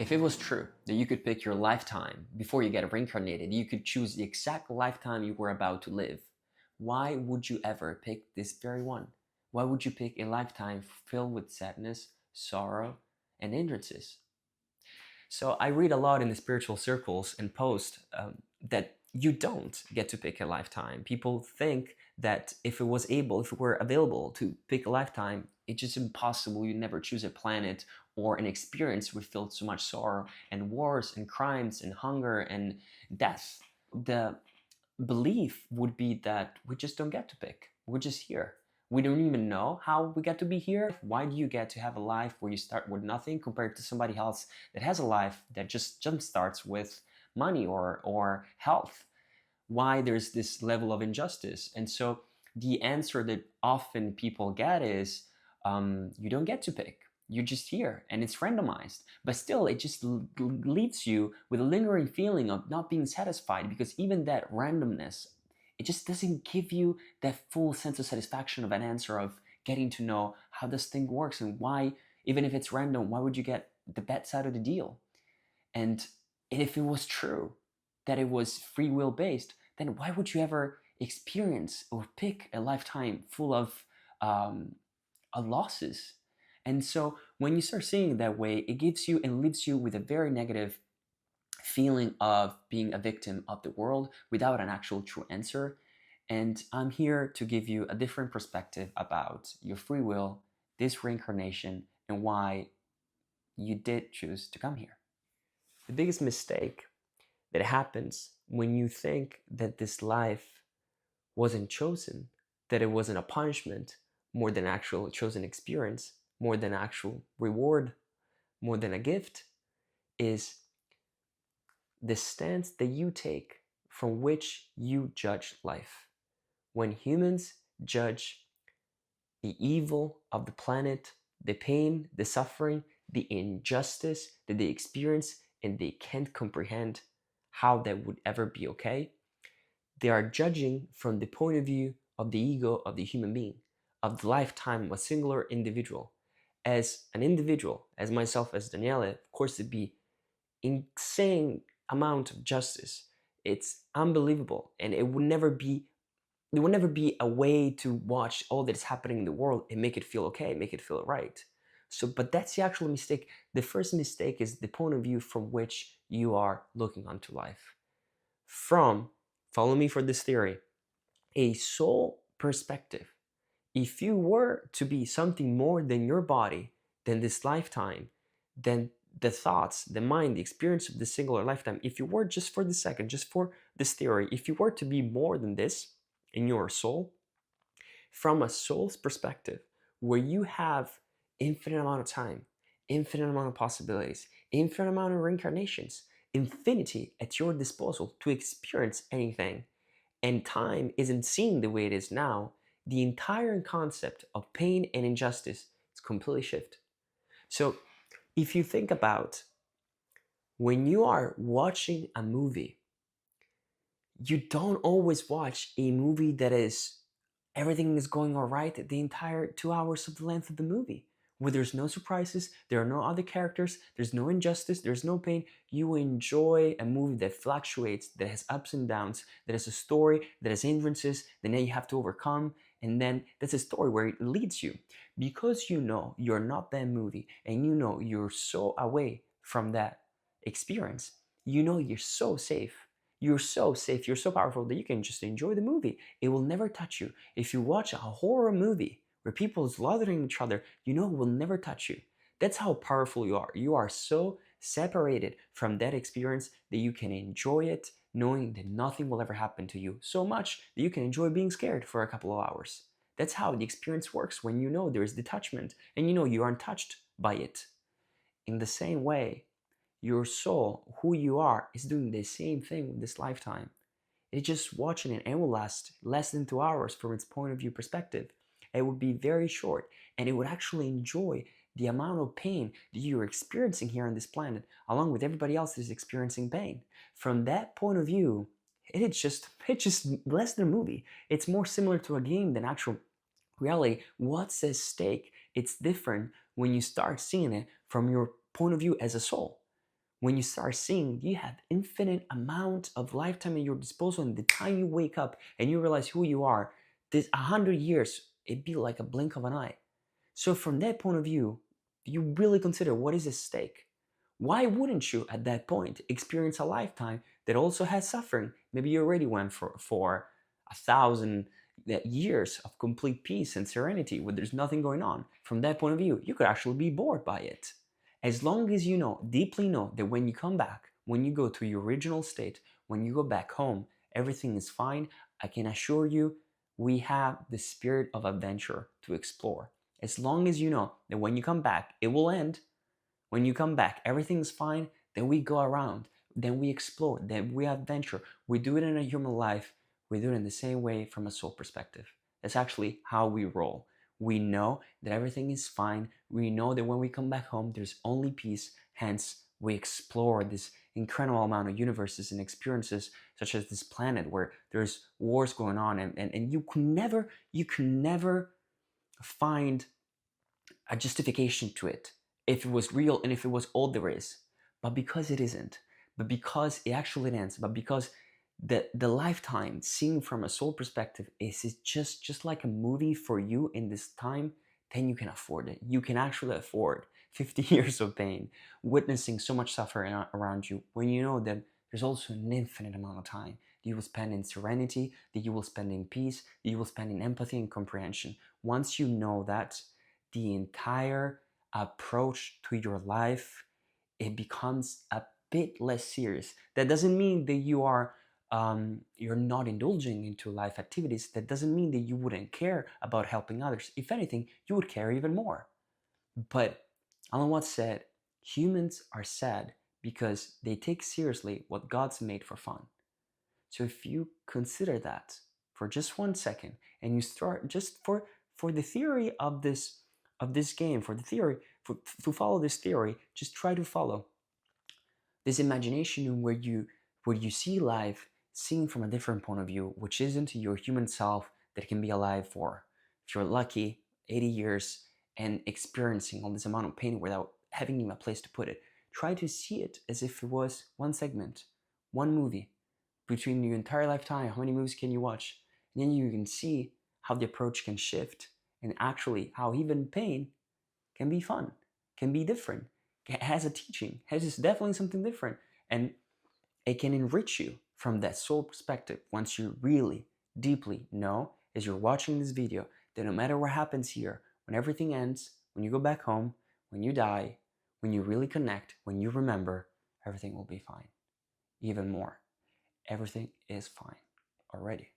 If it was true that you could pick your lifetime before you get reincarnated, you could choose the exact lifetime you were about to live, why would you ever pick this very one? Why would you pick a lifetime filled with sadness, sorrow, and hindrances? So I read a lot in the spiritual circles and post that you don't get to pick a lifetime. People think that if it were available to pick a lifetime, it's just impossible. You never choose a planet or an experience with filled so much sorrow and wars and crimes and hunger and death. The belief would be that we just don't get to pick. We're just here. We don't even know how we get to be here. Why do you get to have a life where you start with nothing compared to somebody else that has a life that just jump starts with money or health? Why there's this level of injustice? And so the answer that often people get is you don't get to pick. You're just here and it's randomized. But still, it just leaves you with a lingering feeling of not being satisfied, because even that randomness, it just doesn't give you that full sense of satisfaction of an answer of getting to know how this thing works and why, even if it's random, why would you get the bad side of the deal? And if it was true that it was free will based, then why would you ever experience or pick a lifetime full of losses? And so when you start seeing it that way, it gives you and leaves you with a very negative feeling of being a victim of the world without an actual true answer. And I'm here to give you a different perspective about your free will, this reincarnation, and why you did choose to come here. The biggest mistake that happens when you think that this life wasn't chosen, that it wasn't a punishment more than actual chosen experience, more than actual reward, more than a gift, is the stance that you take from which you judge life. When humans judge the evil of the planet, the pain, the suffering, the injustice that they experience, and they can't comprehend how that would ever be okay, they are judging from the point of view of the ego of the human being, of the lifetime of a singular individual. As an individual, as myself, as Daniele, of course, it'd be insane amount of justice. It's unbelievable, and it would never be a way to watch all that is happening in the world and make it feel okay, make it feel right. So, but that's the actual mistake. The first mistake is the point of view from which you are looking onto life. From, follow me for this theory, a soul perspective. If you were to be something more than your body, than this lifetime, than the thoughts, the mind, the experience of this singular lifetime, if you were, just for the second, just for this theory, if you were to be more than this in your soul, from a soul's perspective, where you have infinite amount of time, infinite amount of possibilities, infinite amount of reincarnations, infinity at your disposal to experience anything, and time isn't seen the way it is now, the entire concept of pain and injustice is completely shifted. So if you think about when you are watching a movie, you don't always watch a movie that is everything is going all right the entire 2 hours of the length of the movie, where there's no surprises, there are no other characters, there's no injustice, there's no pain. You enjoy a movie that fluctuates, that has ups and downs, that has a story, that has hindrances, that then you have to overcome, and then that's a story where it leads you. Because you know you're not that movie, and you know you're so away from that experience, you know you're so safe. You're so safe, you're so powerful that you can just enjoy the movie. It will never touch you. If you watch a horror movie where people are slaughtering each other, you know it will never touch you. That's how powerful you are. You are so separated from that experience that you can enjoy it knowing that nothing will ever happen to you, so much that you can enjoy being scared for a couple of hours. That's how the experience works when you know there is detachment and you know you aren't touched by it. In the same way, your soul, who you are, is doing the same thing with this lifetime. It's just watching it, and it will last less than 2 hours from its point of view perspective. It would be very short, and it would actually enjoy the amount of pain that you're experiencing here on this planet, along with everybody else that is experiencing pain. From that point of view, it's just less than a movie. It's more similar to a game than actual reality. What's at stake? It's different when you start seeing it from your point of view as a soul. when you start seeing you have infinite amount of lifetime at your disposal, and the time you wake up and you realize who you are, this 100 years, it'd be like a blink of an eye. So from that point of view, you really consider what is at stake. Why wouldn't you at that point experience a lifetime that also has suffering? Maybe you already went for 1,000 years of complete peace and serenity where there's nothing going on. From that point of view, you could actually be bored by it. As long as you know, deeply know, that when you come back, when you go to your original state, when you go back home, everything is fine, I can assure you, we have the spirit of adventure to explore. As long as you know that when you come back, it will end. When you come back, everything's fine, then we go around, then we explore, then we adventure. We do it in a human life, we do it in the same way from a soul perspective. That's actually how we roll. We know that everything is fine. We know that when we come back home, there's only peace. Hence, we explore this incredible amount of universes and experiences, such as this planet where there's wars going on, and you can never find a justification to it if it was real and if it was all there is. But because it isn't, but because it actually ends, but because the lifetime seen from a soul perspective is just like a movie for you in this time, then you can afford it. You can actually afford 50 years of pain, witnessing so much suffering around you, when you know that there's also an infinite amount of time that you will spend in serenity, that you will spend in peace, that you will spend in empathy and comprehension. Once you know that, the entire approach to your life, it becomes a bit less serious. That doesn't mean that you're not indulging into life activities. That doesn't mean that you wouldn't care about helping others. If anything, you would care even more. But Alan Watts said, humans are sad because they take seriously what God's made for fun. So if you consider that for just 1 second, and you start just for the theory of this game, for the theory, to follow this theory, just try to follow this imagination where you see life seen from a different point of view, which isn't your human self that can be alive for, if you're lucky, 80 years, and experiencing all this amount of pain without having even a place to put it. Try to see it as if it was one segment, one movie. Between your entire lifetime, how many movies can you watch? And then you can see how the approach can shift, and actually how even pain can be fun, can be different, has a teaching, has definitely something different, and it can enrich you from that soul perspective once you really deeply know, as you're watching this video, that no matter what happens here, when everything ends, when you go back home, when you die, when you really connect, when you remember, everything will be fine. Even more, everything is fine already.